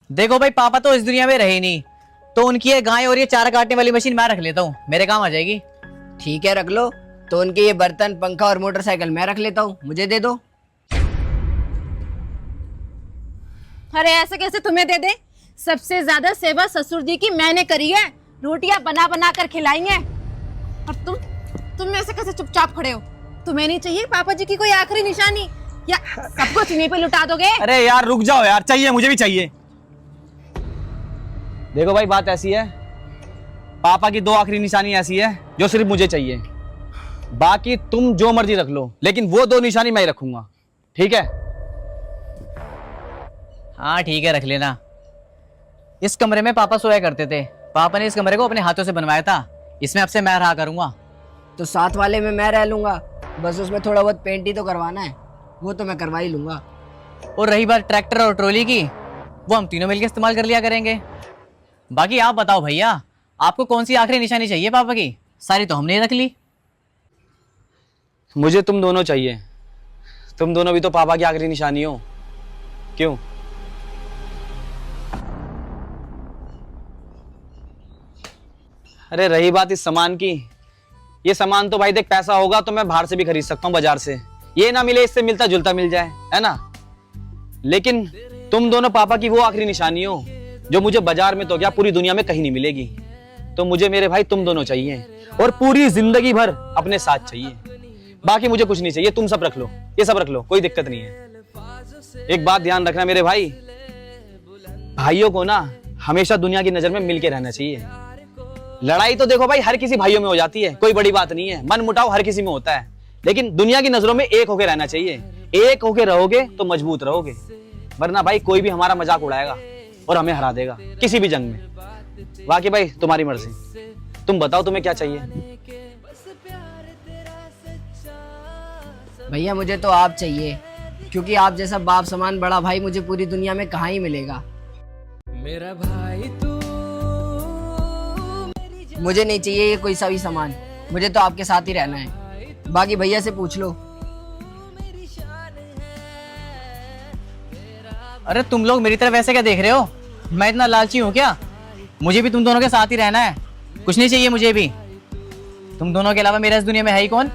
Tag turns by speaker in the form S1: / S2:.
S1: देखो भाई, पापा तो इस दुनिया में रहे नहीं, तो उनकी ये गाय और ये चारा काटने वाली मशीन मैं रख लेता हूँ, मेरे काम आ जाएगी।
S2: ठीक है, रख लो। तो उनके ये बर्तन, पंखा और मोटरसाइकिल मैं रख लेता हूँ, मुझे दे दो।
S3: अरे ऐसे कैसे तुम्हें दे दे? सबसे ज्यादा सेवा ससुर जी की मैंने करी है, रोटियां बना बना कर खिलाई हैं। और तुम ऐसे कैसे चुपचाप खड़े हो? तुम्हें नहीं चाहिए पापा जी की कोई आखिरी निशानी, या सब कुछ इन्हीं पे लुटा दोगे?
S4: अरे यार रुक जाओ यार, चाहिए, मुझे भी चाहिए। देखो भाई, बात ऐसी है, पापा की 2 आखिरी निशानी ऐसी है जो सिर्फ मुझे चाहिए। बाकी तुम जो मर्जी रख लो, लेकिन वो 2 निशानी मैं ही रखूंगा, ठीक है?
S1: हाँ ठीक है, रख लेना। इस कमरे में पापा सोया करते थे, पापा ने इस कमरे को अपने हाथों से बनवाया था, इसमें अब से मैं रहा करूंगा।
S2: तो साथ वाले में मैं रह लूंगा, बस उसमें थोड़ा बहुत पेंट ही तो करवाना है, वो तो मैं करवा ही लूंगा।
S1: और रही बात ट्रैक्टर और ट्रॉली की, वो हम तीनों मिलकर इस्तेमाल कर लिया करेंगे। बाकी आप बताओ भैया, आपको कौन सी आखिरी निशानी चाहिए पापा की? सारी तो हमने रख ली।
S4: मुझे तुम दोनों चाहिए, तुम दोनों भी तो पापा की आखिरी निशानी हो। क्यों? अरे रही बात इस सामान की, ये सामान तो भाई देख, पैसा होगा तो मैं बाहर से भी खरीद सकता हूँ, बाजार से। ये ना मिले इससे मिलता जुलता मिल जाए, है ना? लेकिन तुम दोनों पापा की वो आखिरी निशानी हो जो मुझे बाजार में तो क्या, पूरी दुनिया में कहीं नहीं मिलेगी। तो मुझे मेरे भाई तुम दोनों चाहिए, और पूरी जिंदगी भर अपने साथ चाहिए। बाकी मुझे कुछ नहीं चाहिए, तुम सब रख लो, ये सब रख लो, कोई दिक्कत नहीं है। एक बात ध्यान रखना मेरे भाई, भाइयों को ना हमेशा दुनिया की नजर में मिलके रहना चाहिए। लड़ाई तो देखो भाई हर किसी भाइयों में हो जाती है, कोई बड़ी बात नहीं है, मन मुटाव हर किसी में होता है, लेकिन दुनिया की नजरों में एक होके रहना चाहिए। एक होके रहोगे तो मजबूत रहोगे, वरना भाई कोई भी हमारा मजाक उड़ाएगा और हमें हरा देगा किसी भी जंग में। बाकी भाई तुम्हारी मर्जी, तुम बताओ तुम्हें क्या चाहिए?
S2: भैया मुझे तो आप चाहिए, क्योंकि आप जैसा बाप समान बड़ा भाई मुझे पूरी दुनिया में कहाँ ही मिलेगा।
S5: मेरा भाई तू,
S2: मुझे नहीं चाहिए ये कोई सा भी सामान, मुझे तो आपके साथ ही रहना है। बाकी भैया से पूछ लो।
S1: अरे तुम लोग मेरी तरफ ऐसे क्या देख रहे हो? मैं इतना लालची हूँ क्या? मुझे भी तुम दोनों के साथ ही रहना है, कुछ नहीं चाहिए मुझे भी। तुम दोनों के अलावा मेरा इस दुनिया में है ही कौन?